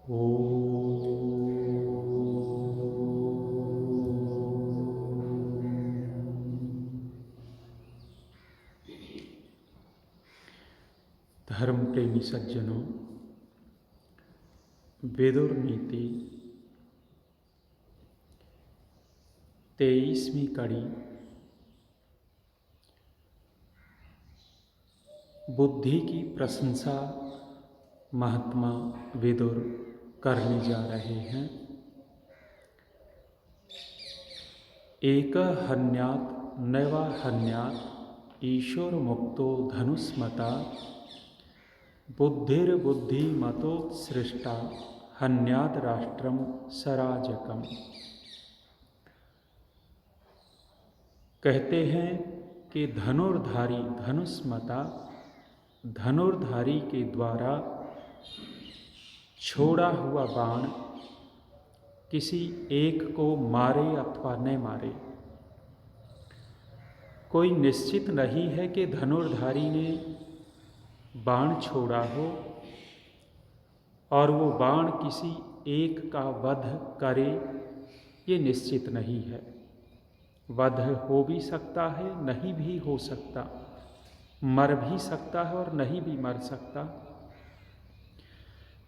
धर्म प्रेमी सज्जनों, विदुर नीति 23वीं कड़ी बुद्धि की प्रशंसा महात्मा विदुर करने जा रहे हैं। एक हन्यात् नैवा हन्यात् ईश्वर मुक्तो धनुष्मता बुद्धिर्बुद्धिमतोत्सृष्टा हन्यात् राष्ट्रम सराजकम। कहते हैं कि धनुर्धारी धनुष्मता धनुर्धारी के द्वारा छोड़ा हुआ बाण किसी एक को मारे अथवा न मारे, कोई निश्चित नहीं है कि धनुर्धारी ने बाण छोड़ा हो और वो बाण किसी एक का वध करे, ये निश्चित नहीं है। वध हो भी सकता है, नहीं भी हो सकता, मर भी सकता है और नहीं भी मर सकता।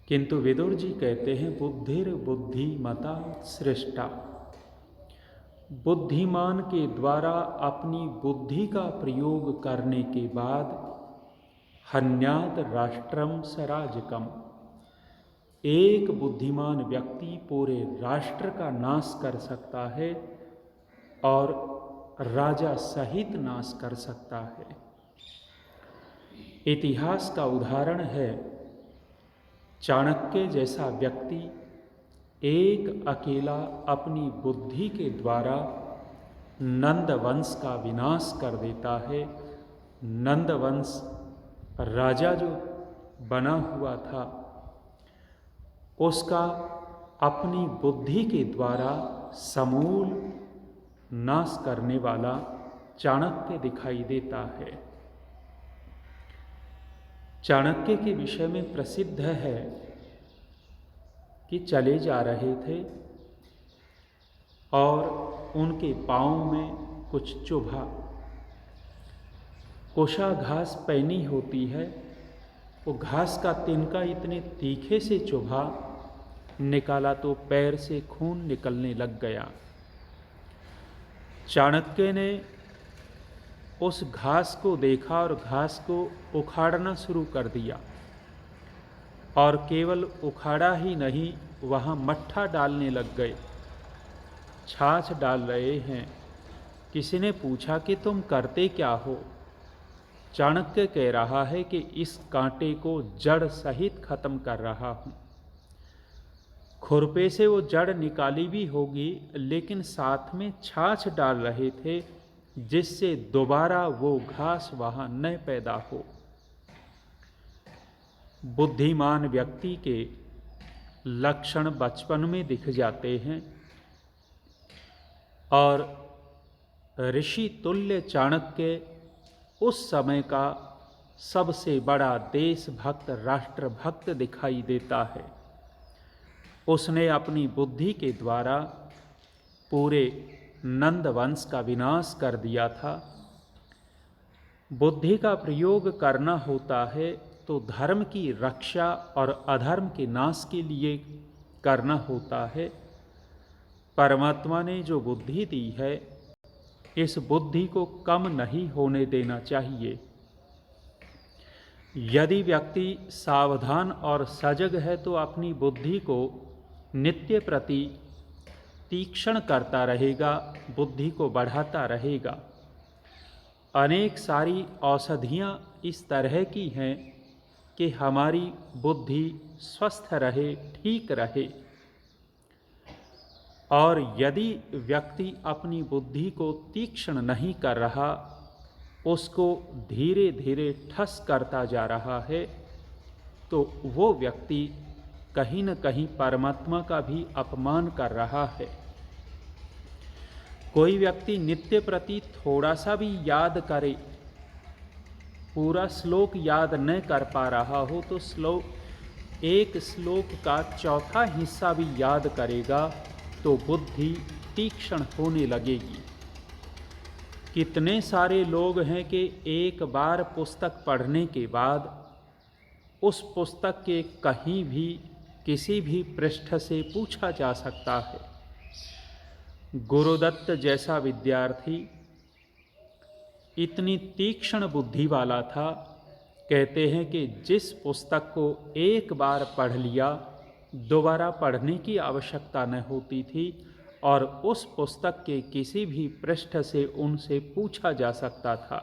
किंतु विदुर जी कहते हैं बुद्धिर्बुद्धिमता सृष्टा, बुद्धिमान के द्वारा अपनी बुद्धि का प्रयोग करने के बाद हन्यात् राष्ट्रम सराजकम, एक बुद्धिमान व्यक्ति पूरे राष्ट्र का नाश कर सकता है और राजा सहित नाश कर सकता है। इतिहास का उदाहरण है, चाणक्य जैसा व्यक्ति एक अकेला अपनी बुद्धि के द्वारा नंद वंश का विनाश कर देता है। नंद वंश राजा जो बना हुआ था, उसका अपनी बुद्धि के द्वारा समूल नाश करने वाला चाणक्य दिखाई देता है। चाणक्य के विषय में प्रसिद्ध है कि चले जा रहे थे और उनके पाँव में कुछ चुभा। कोशा घास पैनी होती है, वो घास का तिनका इतने तीखे से चुभा, निकाला तो पैर से खून निकलने लग गया। चाणक्य ने उस घास को देखा और घास को उखाड़ना शुरू कर दिया, और केवल उखाड़ा ही नहीं, वहाँ मट्ठा डालने लग गए, छाछ डाल रहे हैं। किसी ने पूछा कि तुम करते क्या हो? चाणक्य कह रहा है कि इस कांटे को जड़ सहित खत्म कर रहा हूँ। खुरपे से वो जड़ निकाली भी होगी, लेकिन साथ में छाछ डाल रहे थे जिससे दोबारा वो घास वहाँ न पैदा हो। बुद्धिमान व्यक्ति के लक्षण बचपन में दिख जाते हैं, और ऋषि तुल्य चाणक्य उस समय का सबसे बड़ा देशभक्त राष्ट्रभक्त दिखाई देता है। उसने अपनी बुद्धि के द्वारा पूरे नंद वंश का विनाश कर दिया था। बुद्धि का प्रयोग करना होता है तो धर्म की रक्षा और अधर्म के नाश के लिए करना होता है। परमात्मा ने जो बुद्धि दी है, इस बुद्धि को कम नहीं होने देना चाहिए। यदि व्यक्ति सावधान और सजग है तो अपनी बुद्धि को नित्य प्रति तीक्ष्ण करता रहेगा, बुद्धि को बढ़ाता रहेगा। अनेक सारी औषधियाँ इस तरह की हैं कि हमारी बुद्धि स्वस्थ रहे, ठीक रहे। और यदि व्यक्ति अपनी बुद्धि को तीक्ष्ण नहीं कर रहा, उसको धीरे धीरे ठस करता जा रहा है, तो वो व्यक्ति कहीं न कहीं परमात्मा का भी अपमान कर रहा है। कोई व्यक्ति नित्य प्रति थोड़ा सा भी याद करे, पूरा श्लोक याद न कर पा रहा हो, तो श्लोक एक श्लोक का चौथा हिस्सा भी याद करेगा तो बुद्धि तीक्ष्ण होने लगेगी। कितने सारे लोग हैं कि एक बार पुस्तक पढ़ने के बाद उस पुस्तक के कहीं भी किसी भी पृष्ठ से पूछा जा सकता है। गुरुदत्त जैसा विद्यार्थी इतनी तीक्ष्ण बुद्धि वाला था, कहते हैं कि जिस पुस्तक को एक बार पढ़ लिया दोबारा पढ़ने की आवश्यकता न होती थी और उस पुस्तक के किसी भी पृष्ठ से उनसे पूछा जा सकता था।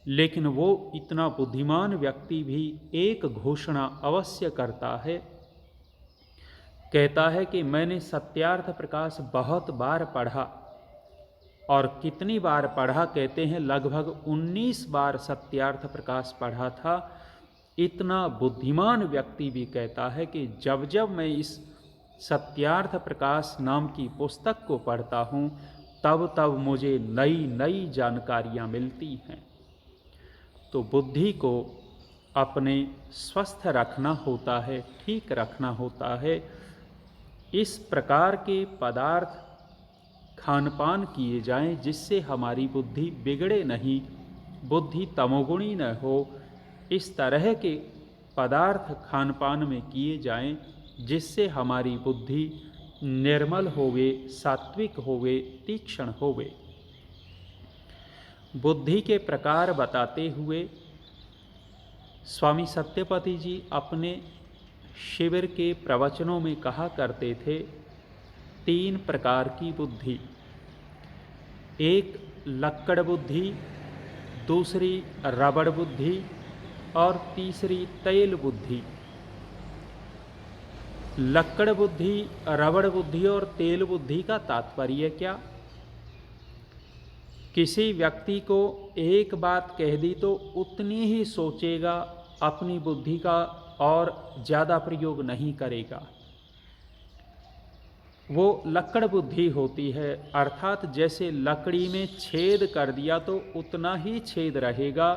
लेकिन वो इतना बुद्धिमान व्यक्ति भी एक घोषणा अवश्य करता है, कहता है कि मैंने सत्यार्थ प्रकाश बहुत बार पढ़ा। और कितनी बार पढ़ा, कहते हैं लगभग 19 बार सत्यार्थ प्रकाश पढ़ा था। इतना बुद्धिमान व्यक्ति भी कहता है कि जब जब मैं इस सत्यार्थ प्रकाश नाम की पुस्तक को पढ़ता हूँ तब तब मुझे नई नई जानकारियाँ मिलती हैं। तो बुद्धि को अपने स्वस्थ रखना होता है, ठीक रखना होता है। इस प्रकार के पदार्थ खान पान किए जाएं जिससे हमारी बुद्धि बिगड़े नहीं, बुद्धि तमोगुणी न हो। इस तरह के पदार्थ खान पान में किए जाएं जिससे हमारी बुद्धि निर्मल होवे, सात्विक होवे, तीक्ष्ण होवे। बुद्धि के प्रकार बताते हुए स्वामी सत्यपति जी अपने शिविर के प्रवचनों में कहा करते थे 3 प्रकार की बुद्धि। एक लक्कड़ बुद्धि, दूसरी रबड़ बुद्धि और तीसरी तेल बुद्धि। लक्कड़ बुद्धि, रबड़ बुद्धि और तेल बुद्धि का तात्पर्य क्या? किसी व्यक्ति को एक बात कह दी तो उतनी ही सोचेगा, अपनी बुद्धि का और ज़्यादा प्रयोग नहीं करेगा। वो लक्कड़ बुद्धि होती है, अर्थात जैसे लकड़ी में छेद कर दिया तो उतना ही छेद रहेगा,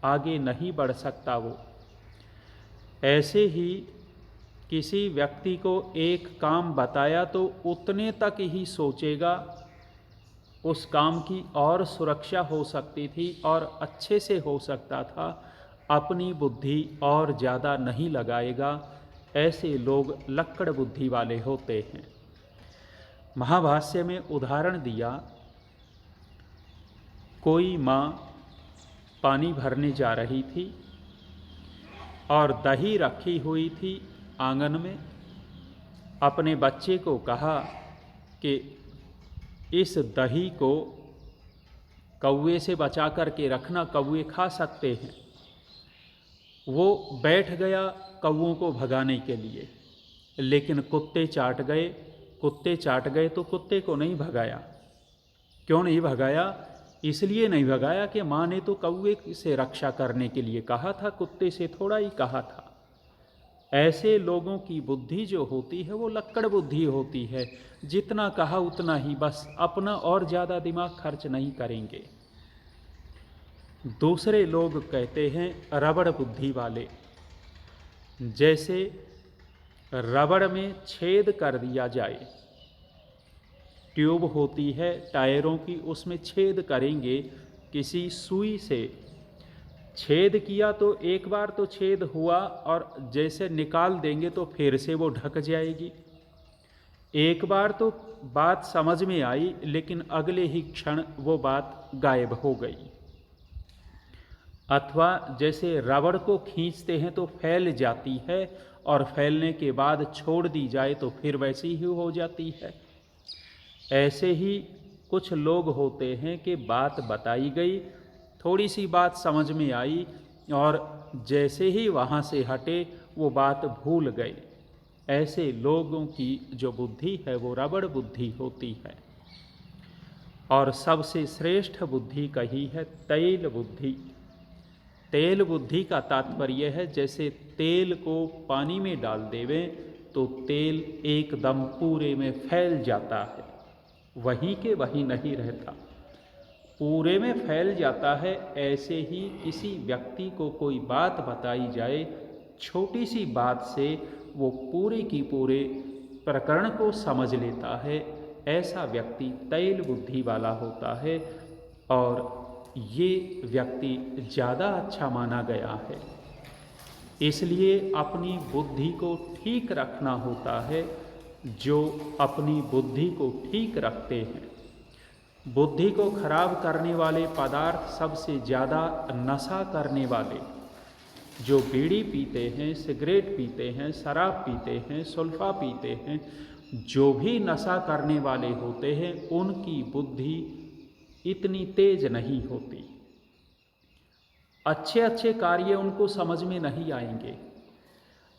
आगे नहीं बढ़ सकता वो। ऐसे ही किसी व्यक्ति को एक काम बताया तो उतने तक ही सोचेगा, उस काम की और सुरक्षा हो सकती थी और अच्छे से हो सकता था, अपनी बुद्धि और ज़्यादा नहीं लगाएगा। ऐसे लोग लक्कड़ बुद्धि वाले होते हैं। महाभाष्य में उदाहरण दिया, कोई माँ पानी भरने जा रही थी और दही रखी हुई थी आंगन में। अपने बच्चे को कहा कि इस दही को कौवे से बचा कर के रखना, कौवे खा सकते हैं। वो बैठ गया कौवों को भगाने के लिए, लेकिन कुत्ते चाट गए। कुत्ते चाट गए तो कुत्ते को नहीं भगाया। क्यों नहीं भगाया? इसलिए नहीं भगाया कि माँ ने तो कौवे से रक्षा करने के लिए कहा था, कुत्ते से थोड़ा ही कहा था। ऐसे लोगों की बुद्धि जो होती है वो लक्कड़ बुद्धि होती है, जितना कहा उतना ही, बस अपना और ज़्यादा दिमाग खर्च नहीं करेंगे। दूसरे लोग कहते हैं रबड़ बुद्धि वाले, जैसे रबड़ में छेद कर दिया जाए, ट्यूब होती है टायरों की, उसमें छेद करेंगे किसी सुई से। छेद किया तो एक बार तो छेद हुआ और जैसे निकाल देंगे तो फिर से वो ढक जाएगी। एक बार तो बात समझ में आई, लेकिन अगले ही क्षण वो बात गायब हो गई। अथवा जैसे रबड़ को खींचते हैं तो फैल जाती है और फैलने के बाद छोड़ दी जाए तो फिर वैसी ही हो जाती है। ऐसे ही कुछ लोग होते हैं कि बात बताई गई, थोड़ी सी बात समझ में आई और जैसे ही वहाँ से हटे वो बात भूल गए। ऐसे लोगों की जो बुद्धि है वो रबड़ बुद्धि होती है। और सबसे श्रेष्ठ बुद्धि कही है तेल बुद्धि। तेल बुद्धि का तात्पर्य है जैसे तेल को पानी में डाल देवें तो तेल एकदम पूरे में फैल जाता है, वहीं के वहीं नहीं रहता, पूरे में फैल जाता है। ऐसे ही किसी व्यक्ति को कोई बात बताई जाए छोटी सी बात से वो पूरे की पूरे प्रकरण को समझ लेता है, ऐसा व्यक्ति तैल बुद्धि वाला होता है और ये व्यक्ति ज़्यादा अच्छा माना गया है। इसलिए अपनी बुद्धि को ठीक रखना होता है। जो अपनी बुद्धि को ठीक रखते हैं, बुद्धि को खराब करने वाले पदार्थ, सबसे ज़्यादा नशा करने वाले, जो बीड़ी पीते हैं, सिगरेट पीते हैं, शराब पीते हैं, सुल्फा पीते हैं, जो भी नशा करने वाले होते हैं, उनकी बुद्धि इतनी तेज नहीं होती। अच्छे अच्छे कार्य उनको समझ में नहीं आएंगे,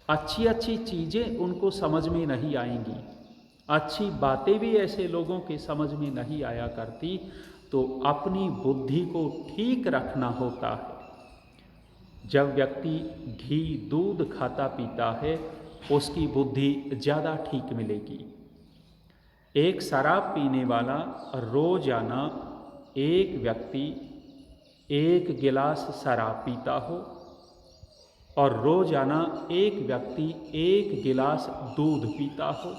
अच्छी अच्छी चीज़ें उनको समझ में नहीं आएंगी, अच्छी बातें भी ऐसे लोगों के समझ में नहीं आया करती। तो अपनी बुद्धि को ठीक रखना होता है। जब व्यक्ति घी दूध खाता पीता है, उसकी बुद्धि ज़्यादा ठीक मिलेगी। एक शराब पीने वाला रोजाना एक व्यक्ति 1 गिलास शराब पीता हो और रोजाना एक व्यक्ति 1 गिलास दूध पीता हो,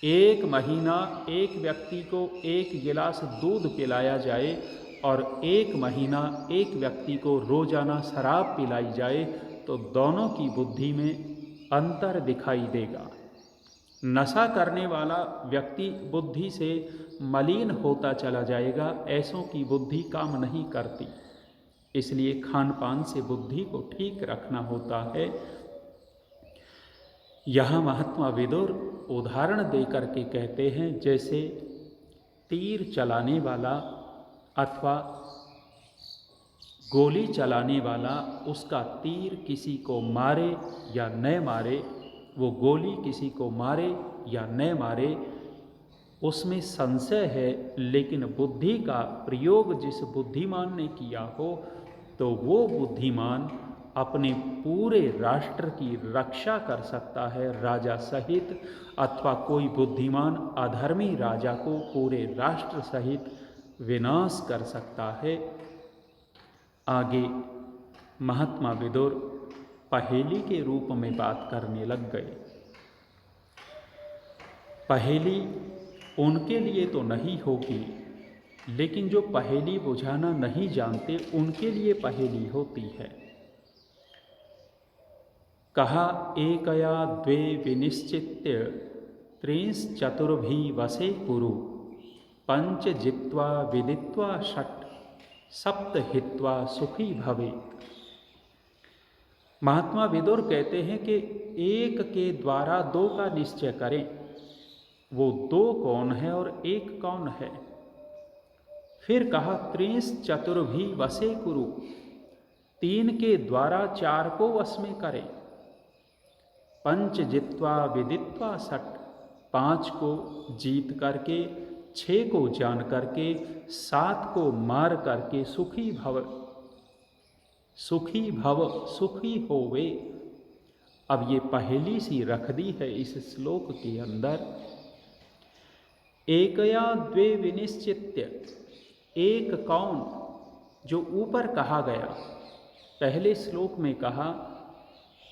1 महीना एक व्यक्ति को 1 गिलास दूध पिलाया जाए और 1 महीना एक व्यक्ति को रोजाना शराब पिलाई जाए, तो दोनों की बुद्धि में अंतर दिखाई देगा। नशा करने वाला व्यक्ति बुद्धि से मलिन होता चला जाएगा, ऐसों की बुद्धि काम नहीं करती। इसलिए खान पान से बुद्धि को ठीक रखना होता है। यहाँ महात्मा विदुर उदाहरण देकर के कहते हैं, जैसे तीर चलाने वाला अथवा गोली चलाने वाला, उसका तीर किसी को मारे या न मारे, वो गोली किसी को मारे या न मारे, उसमें संशय है, लेकिन बुद्धि का प्रयोग जिस बुद्धिमान ने किया हो, तो वो बुद्धिमान अपने पूरे राष्ट्र की रक्षा कर सकता है राजा सहित, अथवा कोई बुद्धिमान अधर्मी राजा को पूरे राष्ट्र सहित विनाश कर सकता है। आगे महात्मा विदुर पहेली के रूप में बात करने लग गए। पहेली उनके लिए तो नहीं होगी, लेकिन जो पहेली बुझाना नहीं जानते उनके लिए पहेली होती है। कहा एकया द्वे विनिश्चित्य त्रिंश्चतुर्भी वसे कुरु, पंच जित्वा विदित्वा षट् सप्त हित्वा सुखी भवेत्। महात्मा विदुर कहते हैं कि एक के द्वारा 2 का निश्चय करें। वो 2 कौन है और 1 कौन है? फिर कहा त्रिंश्चतुर्भी वसे कुरु, 3 के द्वारा 4 को वश में करें। पंच जित्वा विदित्वा षट्, 5 को जीत करके, 6 को जान करके, 7 को मार करके सुखी भव, सुखी भव, सुखी होवे। अब ये पहेली सी रख दी है इस श्लोक के अंदर। एकया द्वे विनिश्चित्य, एक कौन, जो ऊपर कहा गया, पहले श्लोक में कहा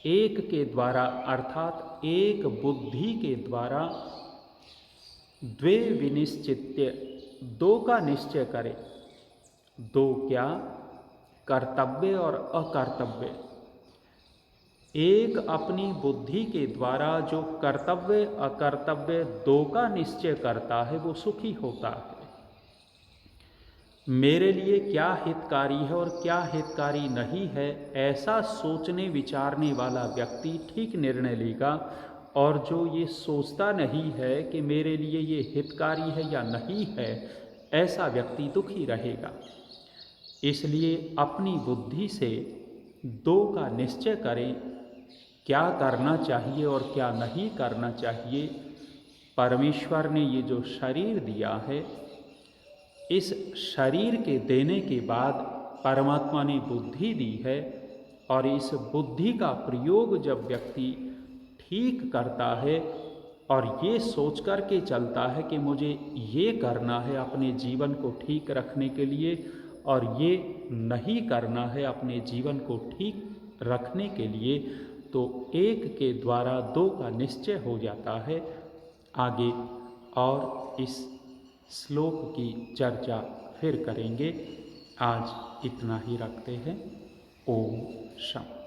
एक के द्वारा, अर्थात एक बुद्धि के द्वारा, द्वे विनिश्चित्य, 2 का निश्चय करे। 2 क्या? कर्तव्य और अकर्तव्य। एक अपनी बुद्धि के द्वारा जो कर्तव्य अकर्तव्य 2 का निश्चय करता है, वो सुखी होता है। मेरे लिए क्या हितकारी है और क्या हितकारी नहीं है, ऐसा सोचने विचारने वाला व्यक्ति ठीक निर्णय लेगा। और जो ये सोचता नहीं है कि मेरे लिए ये हितकारी है या नहीं है, ऐसा व्यक्ति दुखी रहेगा। इसलिए अपनी बुद्धि से 2 का निश्चय करें, क्या करना चाहिए और क्या नहीं करना चाहिए। परमेश्वर ने ये जो शरीर दिया है, इस शरीर के देने के बाद परमात्मा ने बुद्धि दी है, और इस बुद्धि का प्रयोग जब व्यक्ति ठीक करता है और ये सोच कर के चलता है कि मुझे ये करना है अपने जीवन को ठीक रखने के लिए और ये नहीं करना है अपने जीवन को ठीक रखने के लिए, तो एक के द्वारा दो का निश्चय हो जाता है। आगे और इस श्लोक की चर्चा फिर करेंगे। आज इतना ही रखते हैं। ओम शांति।